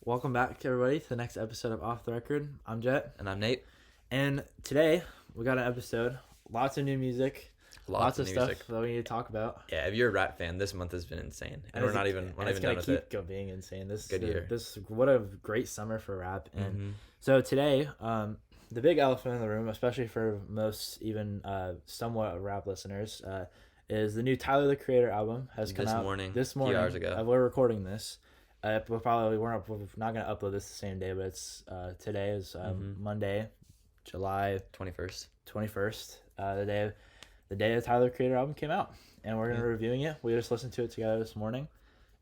Welcome back, everybody, to the next episode of Off the Record. I'm Jett. And I'm Nate. And today, we got an episode. Lots of new music. Lots of new stuff music. that we need to talk about. Yeah, if you're a rap fan, this month has been insane. And we're not even done with it. It's going to keep being insane. Good year. What a great summer for rap. And so today, the big elephant in the room, especially for most even somewhat rap listeners, is the new Tyler, the Creator album has come out this morning. A few hours ago. We're recording this. We're not going to upload this the same day, but it's today is Monday, July 21st. The day the Tyler Creator album came out, and we're gonna be reviewing it. We just listened to it together this morning,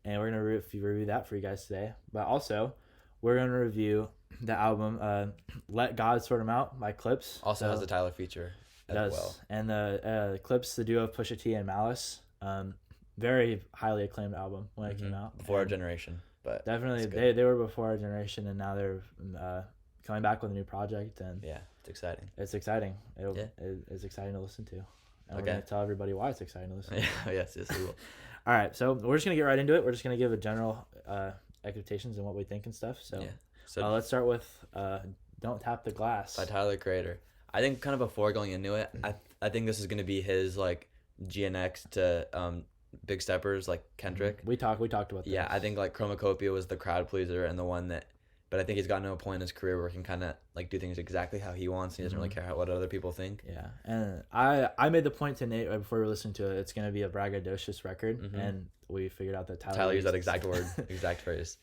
and we're gonna review that for you guys today. But also, we're gonna review the album "Let God Sort 'Em Out" by Clips. Also has a Tyler feature as well, and the Clips, the duo of Pusha T and Malice. Very highly acclaimed album when it came out. Before our generation, but definitely they were before our generation, and now they're coming back with a new project, and yeah, it's exciting. It's exciting. It's exciting to listen to. And we're going to tell everybody why it's exciting to listen to. Yes, we will. All right, so we're just going to get right into it. We're just going to give a general expectations and what we think and stuff. So let's start with Don't Tap the Glass. By Tyler, Creator. I think kind of before going into it, I think this is going to be his, like, GNX to Big Steppers, like Kendrick. We talked about this. Yeah, I think, like, Chromacopia was the crowd pleaser and the one that... But I think he's gotten to a point in his career where he can kind of like do things exactly how he wants. He doesn't really care what other people think. Yeah, and I made the point to Nate right before we listened to it. It's gonna be a braggadocious record, and we figured out that Tyler used that exact word, exact phrase.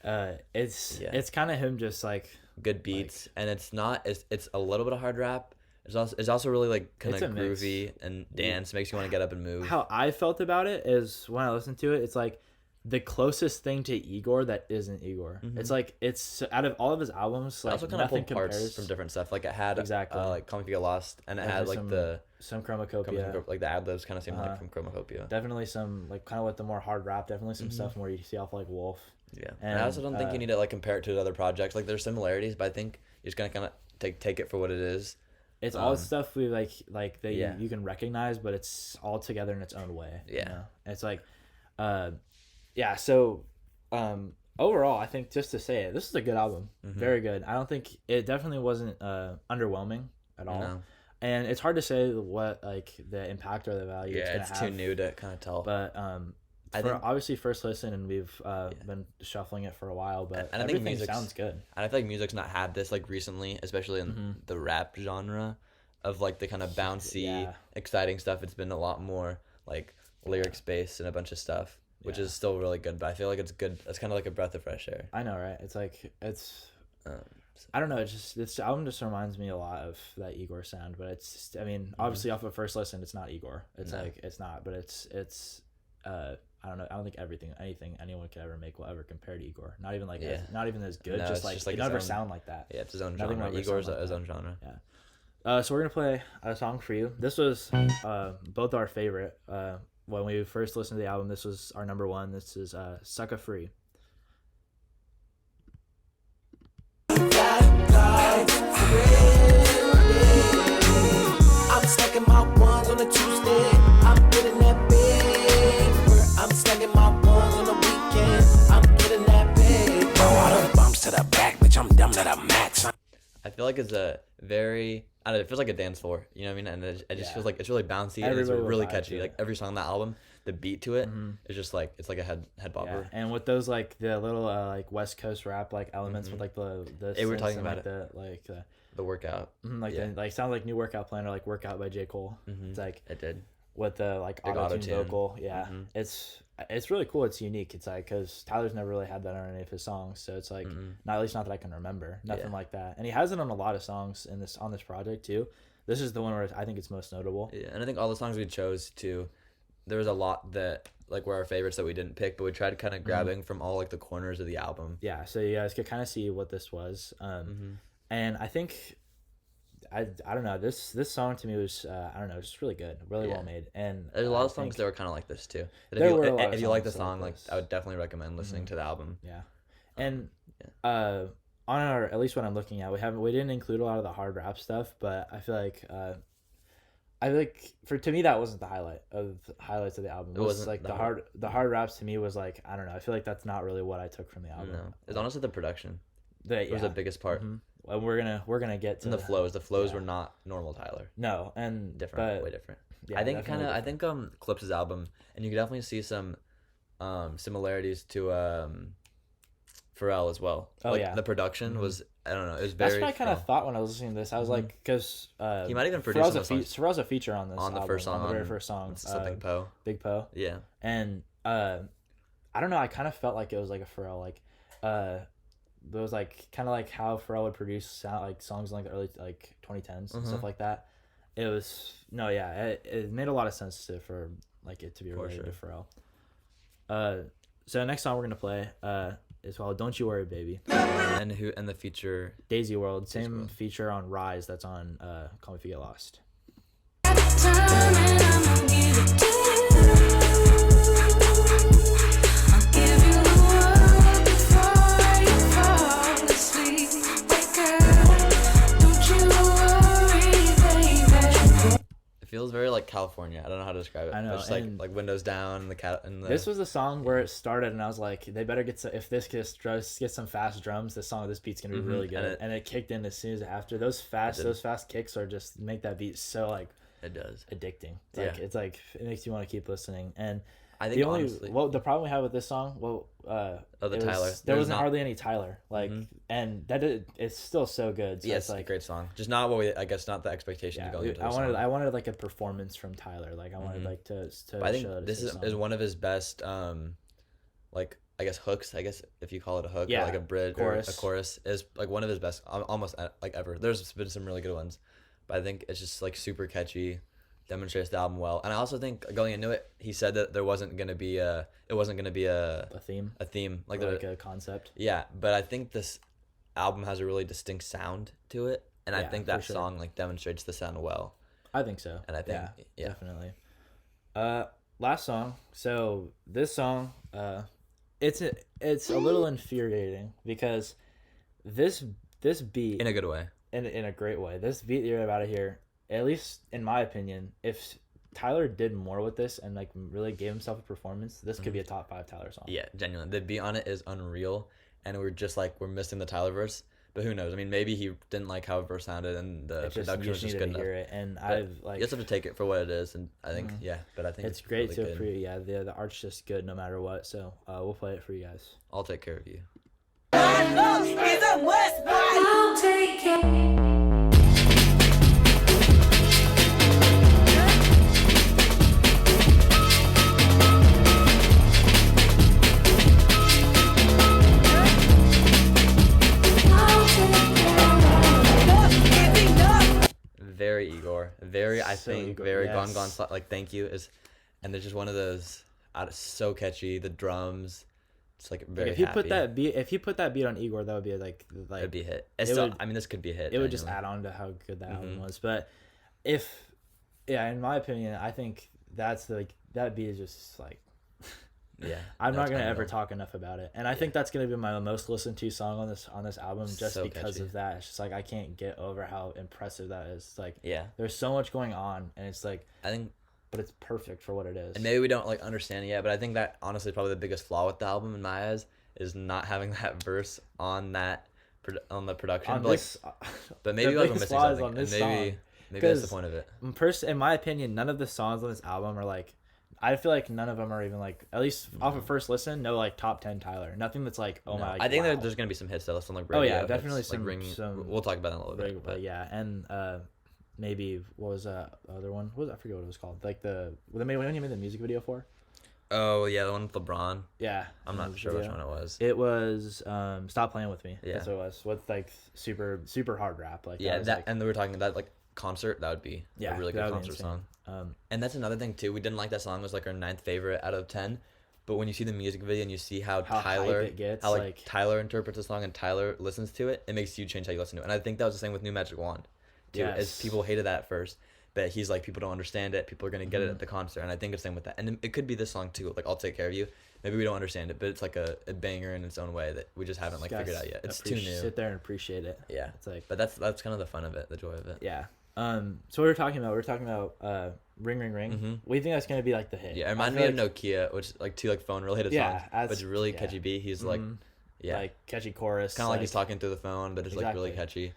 It's kind of him just like good beats, and it's a little bit of hard rap. It's also really like kind of groovy and dance, makes you want to get up and move. How I felt about it is when I listened to it, it's like the closest thing to Igor that isn't Igor. It's like it's out of all of his albums, like also kind of nothing pulled parts compares from different stuff. Like it had exactly like Come If You Get Lost, and it had like some Chromacopia, like the ad libs kind of seemed like from Chromacopia. Definitely some like kind of with the more hard rap. Definitely some stuff where you see off like Wolf. Yeah, and I also don't think you need to like compare it to other projects. Like there's similarities, but I think you're just gonna kind of take it for what it is. It's all stuff we like that you can recognize, but it's all together in its own way. Yeah, you know? It's like, yeah. So, overall, I think just to say it, this is a good album. Very good. I don't think it definitely wasn't underwhelming at all. No. And it's hard to say what like the impact or the value it's gonna have. Yeah, it's too new to kind of tell. But I think obviously first listen, and we've been shuffling it for a while, but and everything I think sounds good. And I feel like music's not had this like recently, especially in the rap genre, of like the kind of bouncy, exciting stuff. It's been a lot more like lyrics based and a bunch of stuff, which is still really good. But I feel like it's good. It's kind of like a breath of fresh air. I know, right? It's like I don't know. This album just reminds me a lot of that Igor sound, but it's. I mean, obviously off of first listen, it's not Igor. It's like it's not, but it's. I don't know. I don't think anything anyone could ever make will ever compare to Igor. Not even like not even as good. No, just like it never sound like that. Yeah, it's his own genre. Igor's his own genre. Yeah. So we're gonna play a song for you. This was both our favorite. When we first listened to the album, this was our number one. This is "Sucka Free." I'm stacking my ones on a Tuesday. I'm getting that big. I'm stacking my ones on the weekend. I'm getting that big. All the bumps to the back, bitch. I'm dumb to the max. I feel like it's a very, I don't know, it feels like a dance floor, you know what I mean? And it just feels like it's really bouncy and it's really catchy. Like every song on that album, the beat to it is just like, it's like a head bopper. Yeah. And with those like the little like West Coast rap like elements with like the hey, we're talking about like the workout. Like sounds like New Workout Plan or like Workout by J. Cole. It's like it did with the like auto-tune vocal. Yeah, it's really cool. It's unique. It's like because Tyler's never really had that on any of his songs, so it's like not at least not that I can remember. Nothing like that. And he has it on a lot of songs on this project too. This is the one where I think it's most notable. Yeah, and I think all the songs we chose too, there was a lot that like were our favorites that we didn't pick, but we tried kind of grabbing from all like the corners of the album. Yeah, so you guys could kind of see what this was. And I think I don't know, this song to me was I don't know, just really good, really well made. And there's a lot of songs that were kind of like this too. If you like the song, like I would definitely recommend listening to the album. Yeah, and on our, at least what I'm looking at, we didn't include a lot of the hard rap stuff, but I feel like to me that wasn't the highlights of the album. It was like the hard raps to me was like I don't know. I feel like that's not really what I took from the album. No, it's honestly the production. was the biggest part. And we're gonna get to the flows. The flows were not normal Tyler. No, and different, way different. Yeah, I think Clips' album, and you can definitely see some similarities to Pharrell as well. The production was, I don't know, it was very. That's what I kind of thought when I was listening to this. I was like, because he might even produce Pharrell's a feature on this on the album, first song, on the very first song, Big Poe. Big Poe. Yeah, and I don't know. I kind of felt like it was like a Pharrell, like there was like kind of like how Pharrell would produce songs in like the early 2010s and stuff like that. It was it made a lot of sense for like it to be related to Pharrell. So next song we're gonna play is called "Don't You Worry, Baby." And the feature Daisy World, same feature on Rise that's on Call Me If You Get Lost. Feels very like California. I don't know how to describe it. I know. It's just like windows down and the cat and the. This was the song where it started, and I was like, they better get if this gets some fast drums, this beat's gonna be really good. And it kicked in as soon as after those fast kicks are just make that beat so like it does addicting. It's like it makes you want to keep listening. And I think honestly, the problem we had with this song, Tyler. There wasn't hardly any Tyler, and it's still so good. So it's like a great song. Just not not the expectation to go into. I wanted like a performance from Tyler. Like I wanted like to. I think this is one of his best, like I guess hooks. I guess if you call it a hook, or like a bridge or a chorus is like one of his best, almost like ever. There's been some really good ones, but I think it's just like super catchy. Demonstrates the album well, and I also think going into it, he said that it wasn't gonna be a theme, like a concept. Yeah, but I think this album has a really distinct sound to it, and I think that song like demonstrates the sound well. I think so, and I think definitely. Last song. So this song, it's a little infuriating because this beat in a good way, in a great way. This beat you're about to hear. At least in my opinion, if Tyler did more with this and like really gave himself a performance, this could be a top 5 Tyler song. Yeah, genuinely. The beat on it is unreal, and we're missing the Tyler verse. But who knows? I mean, maybe he didn't like how a verse sounded, and the production was just good enough. Hear it, and you just have to take it for what it is, and I think but I think it's great really to the art's just good no matter what. So we'll play it for you guys. I'll take care of you. I'll take care. Very Igor, Gone Gone, like Thank You is, and there's just one of those, so catchy. The drums, it's like very. If you put that beat on Igor, that would be like it'd be a hit. This could be a hit. It would just add on to how good that album was. But in my opinion, I think that beat is just like. Yeah, I'm not gonna ever talk enough about it, and I think that's gonna be my most listened to song on this album, just because of that. It's just like I can't get over how impressive that is. It's like there's so much going on, and it's like but it's perfect for what it is. And maybe we don't like understand it yet, but I think that honestly probably the biggest flaw with the album in my eyes is not having that verse on the production. But maybe like we're missing something, and maybe that's the point of it. In my opinion, none of the songs on this album are like. I feel like none of them are even like, at least off of first listen, no like top 10 Tyler. Nothing that's like, my. I think there's gonna be some hits that listen like radio. Definitely some. We'll talk about that in a little bit. But yeah, and maybe what was other one? I forget what it was called. Like when you made the music video for. Oh yeah, the one with LeBron. Yeah, I'm not sure which one it was. It was Stop Playing With Me. Yeah, that's what it was. With like super super hard rap. Like and we were talking about like concert. That would be a really good concert song. And that's another thing too. We didn't like that song. It was like our 9th favorite out of 10. But when you see the music video and you see how Tyler Tyler interprets the song and Tyler listens to it, it makes you change how you listen to it. And I think that was the same with New Magic Wand, too. Yes. As people hated that at first, but he's like, people don't understand it. People are gonna get it at the concert, and I think it's the same with that. And it could be this song too. Like I'll Take Care of You. Maybe we don't understand it, but it's like a banger in its own way that we just haven't like figured out yet. It's too new. Sit there and appreciate it. Yeah, it's like. But that's kind of the fun of it, the joy of it. Yeah. So what we're talking about, Ring Ring Ring. Mm-hmm. We think that's gonna be like the hit. Yeah, it reminded me of Nokia, which is like two like phone related songs, but it's really catchy beat. He's like, like catchy chorus. Kind of like he's talking through the phone, but it's like really catchy.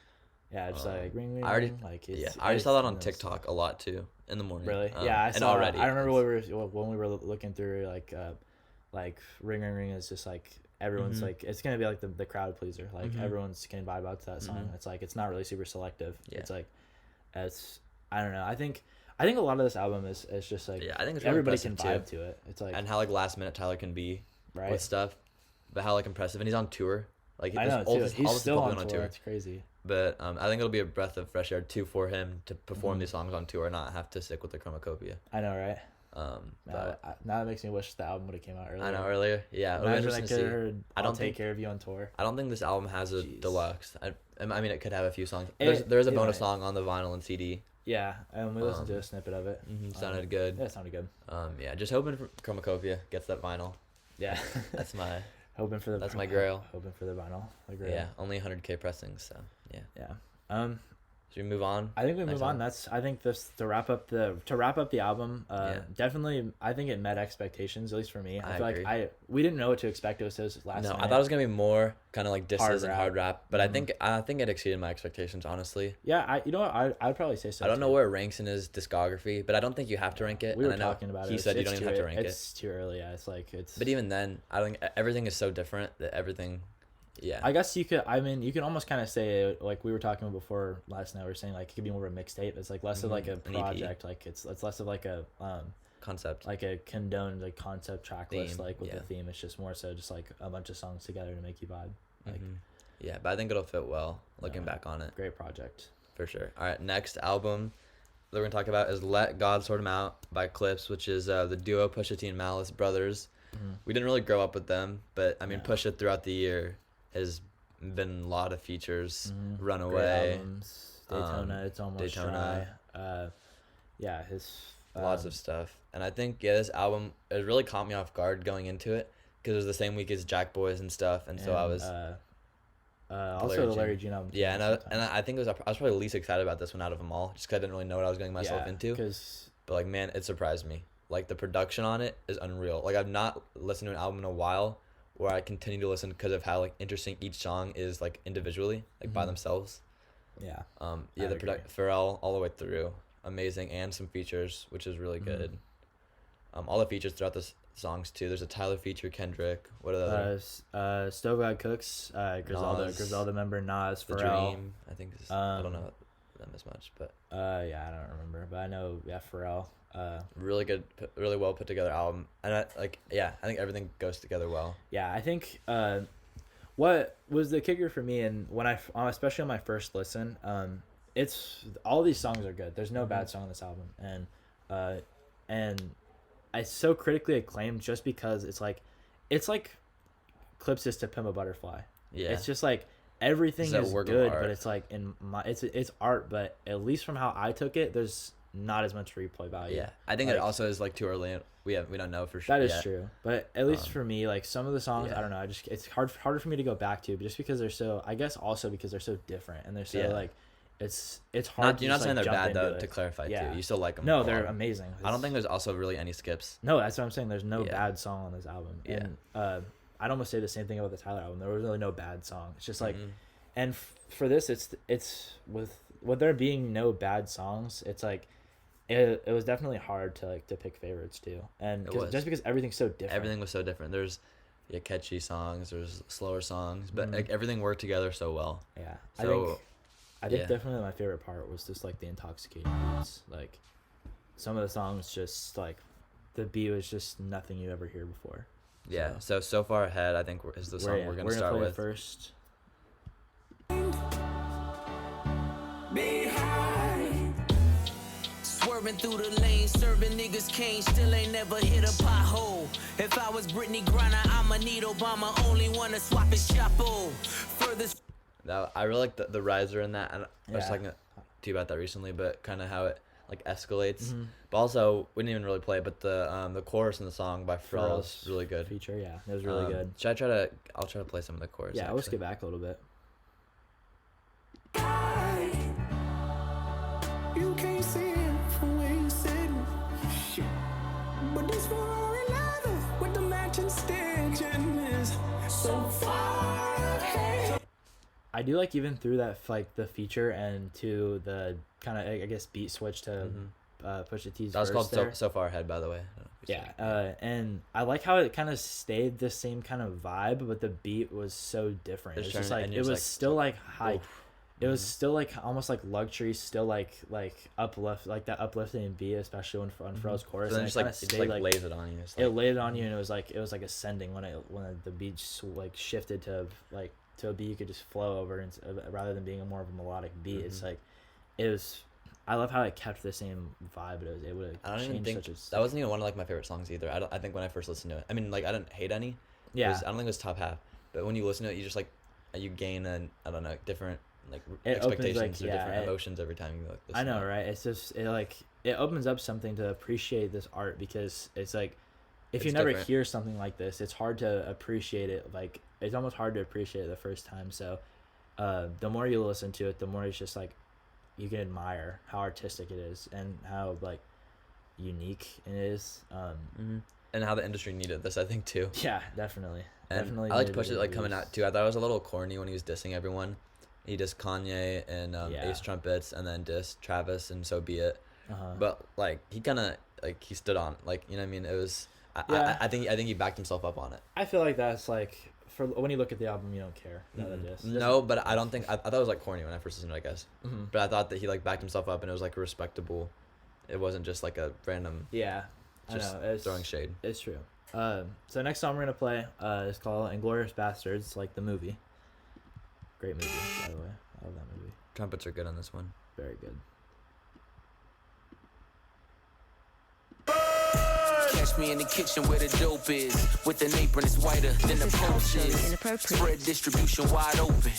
Yeah, just like ring ring. I already like I already saw that on TikTok a lot too in the morning. Really? Yeah, I saw. Already. I remember when we were looking through like ring ring ring is just like everyone's like it's gonna be like the crowd pleaser. Like everyone's can vibe out to that song. It's like it's not really super selective. Yeah. It's like I don't know. I think a lot of this album is just like I think it's really everybody can vibe to it. It's like and how like last minute Tyler can be with stuff, but how like impressive, and he's on tour. Like I know he's still on tour. It's crazy. But I think it'll be a breath of fresh air too for him to perform these songs on tour and not have to stick with the Chromacopia. I know, right? Now that makes me wish the album would have came out earlier. I know, earlier. Yeah, imagine I could have heard I'll Take Care of You on tour. I don't think this album has a deluxe. I mean, it could have a few songs. There is a bonus song on the vinyl and CD. Yeah, and we listened to a snippet of it. Sounded good. Yeah, it sounded good. Yeah, just hoping for Chromacopia gets that vinyl. Yeah, that's my. That's my grail. Hoping for the vinyl. Yeah, only 100K pressings, so yeah. Yeah. Should we move on? I think we move on. I think this to wrap up the album. Definitely, I think it met expectations, at least for me. I feel agree. like we didn't know what to expect. It was his last. No, I thought it was gonna be more kind of like disses and hard rap, but I think it exceeded my expectations, honestly. Yeah, you know what? I'd probably say so. I don't know where it ranks in his discography, but I don't think you have to rank it. We were talking about it. He said you don't even have to rank it. It's too early. Yeah, it's like it's. But even then, I think everything is so different that everything. Yeah. I guess you could. I mean, you can almost kind of say like we were talking before last night. We were saying like it could be more of a mixtape. It's like less of like a project. Like it's less of like a concept, like a condoned like concept track list like with the theme. It's just more so just like a bunch of songs together to make you vibe. Like yeah, but I think it'll fit well looking back on it. Great project for sure. All right, next album that we're gonna talk about is "Let God Sort 'Em Out" by Clips, which is the duo Pusha T and Malice brothers. We didn't really grow up with them, but I mean Pusha throughout the year has been a lot of features. Runaway, albums, Daytona, It's Almost Daytona. Dry. Yeah, his lots of stuff. And I think this album, it really caught me off guard going into it because it was the same week as Jack Boys and stuff, and so I was also the Larry June album. Yeah, and I think I was probably least excited about this one out of them all, just because I didn't really know what I was getting myself into. But like, man, it surprised me. Like the production on it is unreal. Like I've not listened to an album in a while where I continue to listen because of how like interesting each song is like individually, like by themselves. Yeah. The Pharrell all the way through, amazing, and some features, which is really good. All the features throughout the songs too. There's a Tyler feature, Kendrick. What are the others? Stove God Cooks, Griselda member, Nas, The Pharrell. Dream, I think. I don't know them as much, but I don't remember, but I know Pharrell. Really good, really well put together album, and I think everything goes together well. Yeah, I think what was the kicker for me, and when especially on my first listen, it's all these songs are good. There's no bad song on this album, and it's so critically acclaimed just because it's like Clips is to Pimp a Butterfly. Yeah, it's just like everything is good, but it's like it's art, but at least from how I took it, there's not as much replay value. Yeah, I think it also is like too early. We don't know for sure. That is true, but at least for me, like some of the songs, I don't know. It's harder for me to go back to, just because they're so. I guess also because they're so different and they're so like. It's hard. You're not saying they're bad though. To clarify too, you still like them. No, they're amazing. I don't think there's also really any skips. No, that's what I'm saying. There's no bad song on this album. Yeah. And I'd almost say the same thing about the Tyler album. There was really no bad song. It's just like, and for this, it's with there being no bad songs. It's like. It was definitely hard to pick favorites too, and just because everything's so different. Everything was so different. There's catchy songs, there's slower songs, but like everything worked together so well. Yeah, so, I think definitely my favorite part was just like the intoxicating beats. Like some of the songs, just like the beat was just nothing you ever hear before. Yeah. So far ahead, I think is the song we're gonna start play with it first. Swerving through the lane, serving niggas cane, still ain't never hit a pothole. If I was Brittany Griner, I'ma need Obama, only wanna swap his chapeau. Furthest. I really like the riser in that. I was talking to you about that recently, but kind of how it like escalates. But also, we didn't even really play it, but the chorus in the song by Pharrell is really good. Feature, yeah, it was really good. I'll try to play some of the chorus. Yeah, let's get back a little bit. You can't see it from where you sitting. Shit. But this Ferrari leather with the matching stitching is so far I do like even through that like the feature and to the kind of I guess beat switch to Pusha T's. That was called so Far Ahead, by the way. Yeah, and I like how it kind of stayed the same kind of vibe, but the beat was so different. It's just like it was still like high. It was still like almost like luxury, still like uplift, like that uplifting beat, especially when Pharrell's chorus. So then it just like lays it on you. It laid it on you, and it was like ascending when the beat like shifted to a beat you could just flow over, and rather than being more of a melodic beat. It's like it was. I love how it kept the same vibe, but it was able to I don't even think that wasn't even one of like my favorite songs either. I think when I first listened to it, I mean, like I didn't hate any. Yeah. I don't think it was top half, but when you listen to it, you just like you gain I don't know, different like expectations or different emotions every time you listen. I know, right? It's just it opens up something to appreciate this art, because it's like if you never hear something like this, it's hard to appreciate it. Like it's almost hard to appreciate it the first time. So the more you listen to it, the more it's just like you can admire how artistic it is and how like unique it is. And how the industry needed this, I think, too. Yeah, definitely. And definitely I like to push it like coming out too. I thought it was a little corny when he was dissing everyone. He dissed Kanye and Ace Trumpets, and then dissed Travis and So Be It. But like he kind of like he stood on, like, you know what I mean. It was I think he backed himself up on it. I feel like that's like, for when you look at the album, you don't care. No, but I don't think I thought it was like corny when I first listened to it, I guess. But I thought that he like backed himself up, and it was like a respectable. It wasn't just like a random. Yeah, just I know. It's throwing shade. It's true. So next song we're gonna play is called "Inglourious Bastards," like the movie. Great movie, by the way. I love that movie. Trumpets are good on this one. Very good. Catch me in the kitchen where the dope is, with an apron that's whiter than the post is. Spread distribution wide open.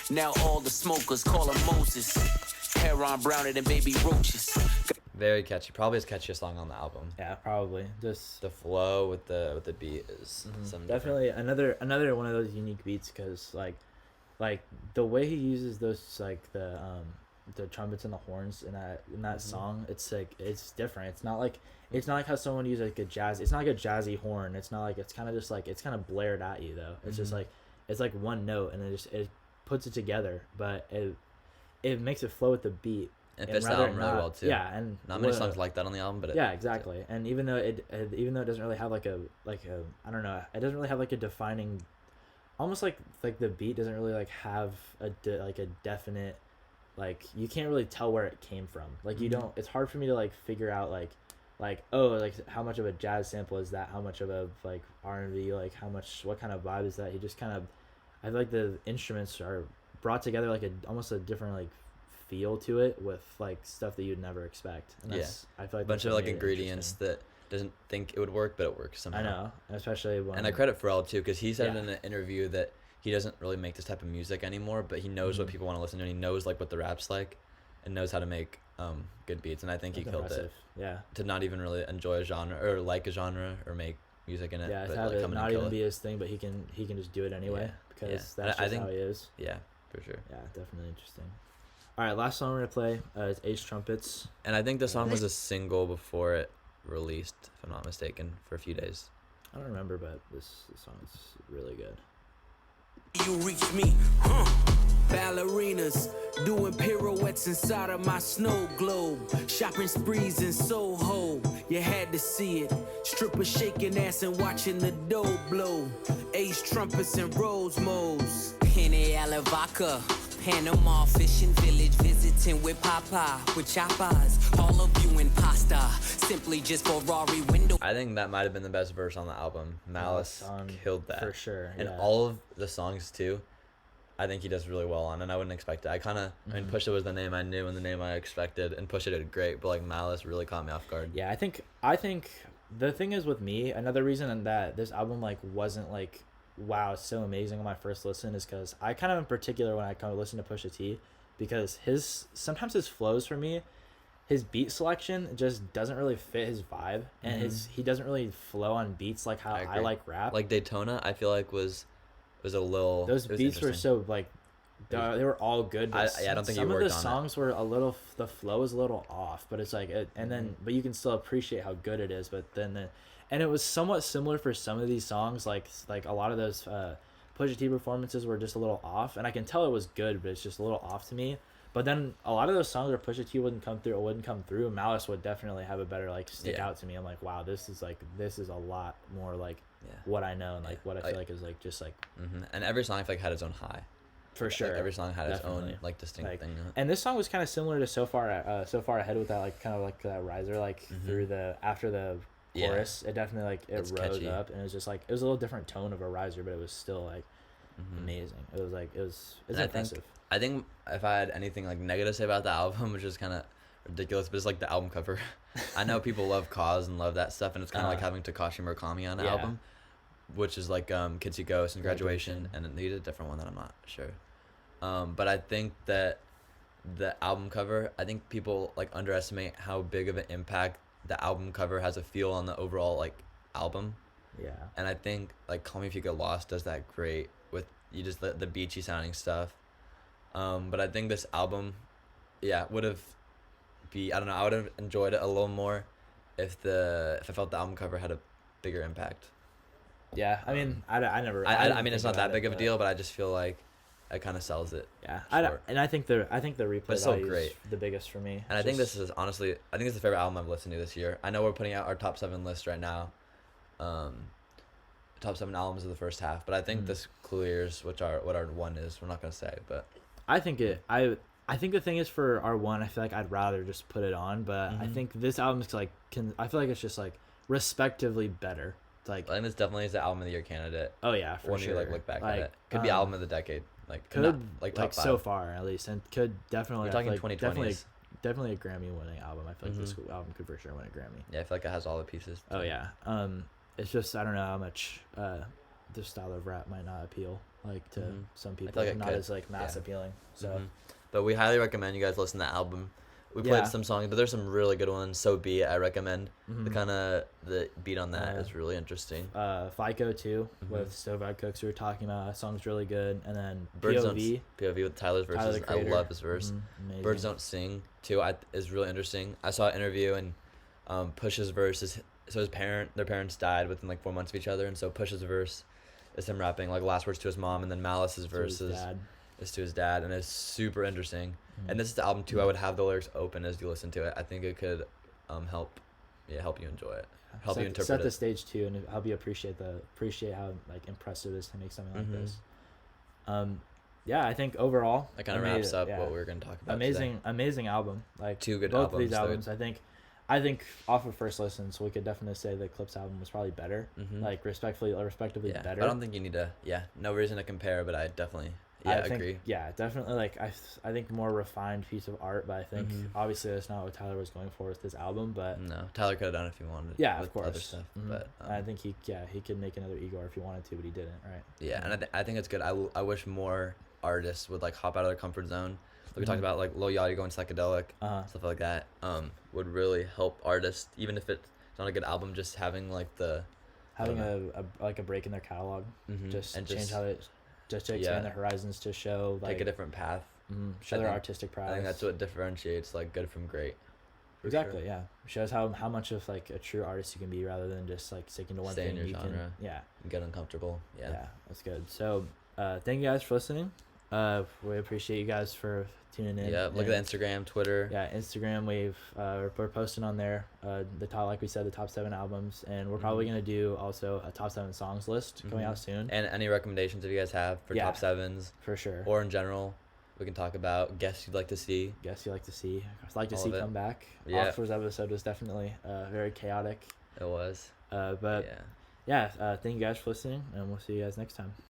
Now all the smokers call him Moses. Hair on browner than baby roaches. Very catchy. Probably his catchiest song on the album. Yeah, probably. Just the flow with the beat is definitely another one of those unique beats, because like the way he uses those like the trumpets and the horns in that song, it's like it's different. It's not like how someone uses like a jazz. It's not like a jazzy horn. It's not like, it's kind of just like it's kind of blared at you though. It's just like it's like one note, and it puts it together, but it makes it flow with the beat. It fits the album really well too. Yeah, and not many songs like that on the album, but exactly. And even though it doesn't really have like a I don't know, it doesn't really have like a defining, almost like the beat doesn't really like have a definite, like you can't really tell where it came from. Like you don't. It's hard for me to like figure out like how much of a jazz sample is that? How much of a like R&B? Like what kind of vibe is that? He just kind of, I feel like the instruments are brought together like almost a different like feel to it, with like stuff that you'd never expect. And that's, I feel like a bunch of like ingredients that doesn't think it would work, but it works somehow. I know, especially when. And I credit Pharrell too, because he said in an interview that he doesn't really make this type of music anymore, but he knows what people want to listen to, and he knows like what the rap's like, and knows how to make good beats. And I think he killed it. Yeah. To not even really enjoy a genre or like a genre or make music in it. Yeah, but have like it not even be his thing, but he can just do it anyway, because that's just how he is. Yeah, for sure. Yeah, definitely interesting. All right, last song we're gonna play is Ace Trumpets. And I think the song was a single before it released, if I'm not mistaken, for a few days. I don't remember, but this song is really good. You reach me, ballerinas doing pirouettes inside of my snow globe. Shopping sprees in Soho, you had to see it. Strippers shaking ass and watching the dough blow. Ace Trumpets and Rose Mo's. Henny Alavaca, Panama fishing village, visiting with Papa, with chapas. All of you in pasta, simply just Ferrari window. I think that might have been the best verse on the album. Malice killed that for sure, and all of the songs too. I think he does really well on, and I wouldn't expect it. I mean, Pusha was the name I knew and the name I expected, and Pusha did great, but like Malice really caught me off guard. Yeah, I think the thing is with me, another reason that this album like wasn't like, wow, it's so amazing on my first listen, is because I kind of in particular when I kind of listen to Pusha T, because sometimes his flows for me, his beat selection just doesn't really fit his vibe, and he doesn't really flow on beats like how I like rap. Like Daytona, I feel like was a little. Those beats were so like, they were all good. But I don't think some of the songs were a little, the flow is a little off, but it's like, but you can still appreciate how good it is. But then and it was somewhat similar for some of these songs, like a lot of those Pusha T performances were just a little off, and I can tell it was good, but it's just a little off to me. But then a lot of those songs where Pusha T wouldn't come through, Malice would definitely have a better like stick out to me. I'm like, wow, this is a lot more like what I know and like what I feel like is like just like. And every song I feel like had its own high. For sure, every song had its own like distinct thing. And this song was kind of similar to So Far Ahead with that like kind of like that riser like through the after the chorus. It definitely like it rose catchy. Up, and it was just like it was a little different tone of a riser, but it was still like amazing. It was like it's impressive. I think if I had anything like negative to say about the album, which is kind of ridiculous, but it's like the album cover. I know people love Cause and love that stuff, and it's kind of like having Takashi Murakami on the album, which is like Kids See Ghosts and Graduation, and then they did a different one that I'm not sure. But I think that the album cover, I think people like underestimate how big of an impact the album cover has a feel on the overall like album. Yeah. And I think like Call Me If You Get Lost does that great with you just the beachy sounding stuff. But I think this album, would have I don't know, I would have enjoyed it a little more if I felt the album cover had a bigger impact. Yeah, I mean, I mean, it's not that big of a deal, but I just feel like it kind of sells it. Yeah, I think the replay value is the biggest for me. And I think this is honestly, I think it's the favorite album I've listened to this year. I know we're putting out our top 7 list right now, top 7 albums of the first half, but I think this clears what our 1 is. We're not gonna say, but I think I think the thing is for our 1, I feel like I'd rather just put it on, but I think this album's like I feel like it's just like respectively better. It's like I think this definitely is the album of the year candidate. Oh yeah, for when sure. When you look back at it, could be album of the decade. Like could not, like top 5. So far at least, and could definitely. We're talking 2020s. Definitely a Grammy-winning album. I feel like this album could for sure win a Grammy. Yeah, I feel like it has all the pieces. Oh yeah. It's just I don't know how much this style of rap might not appeal like to some people. Like not as like mass appealing. So, but we highly recommend you guys listen to the album. We played some songs, but there's some really good ones. So Be It, I recommend. The beat on that is really interesting. FICO too, with Stovevad Cooks we were talking about. That song's really good. And then POV with Tyler's verses. I love his verse. Amazing. Birds Don't Sing too is really interesting. I saw an interview and Push's verse is their parents died within like 4 months of each other, and so Push's verse is him rapping like last words to his mom, and then Malice's verse is to his dad, and it's super interesting. And this is the album too. I would have the lyrics open as you listen to it. I think it could help you enjoy it, help you interpret set the stage too, and help you appreciate how like impressive it is to make something like this. I think overall that kind of wraps up what we were going to talk about. Amazing album. Like 2 good both albums. Of these albums, I think off of first listen, so we could definitely say the Clips album was probably better, like respectively better. I don't think you need to. No reason to compare, but I definitely. I agree. Yeah, definitely. Like I think more refined piece of art, but I think obviously that's not what Tyler was going for with this album. But no, Tyler could have done it if he wanted. Yeah, with of course. Other stuff, but I think he could make another Igor if he wanted to, but he didn't. Right. Yeah, and I think it's good. I wish more artists would like hop out of their comfort zone. Like we talked about like Lil Yachty going psychedelic, stuff like that. Would really help artists, even if it's not a good album. Just having like a break in their catalog, just change how it. Just to expand their horizons, to show like take a different path, show their artistic prowess. I think that's what differentiates like good from great. Exactly, yeah. Shows how much of like a true artist you can be rather than just like sticking to one Stay thing. in your genre. Get uncomfortable. Yeah, that's good. So, thank you guys for listening. We appreciate you guys for tuning in. Yeah, look at Instagram, Twitter. Yeah, Instagram. We're posting on there. The top 7 albums, and we're probably gonna do also a top 7 songs list coming out soon. And any recommendations if you guys have for top 7s for sure, or in general, we can talk about guests you'd like to see. I'd like to see come back. Yeah, Offer's episode was definitely very chaotic. It was. Thank you guys for listening, and we'll see you guys next time.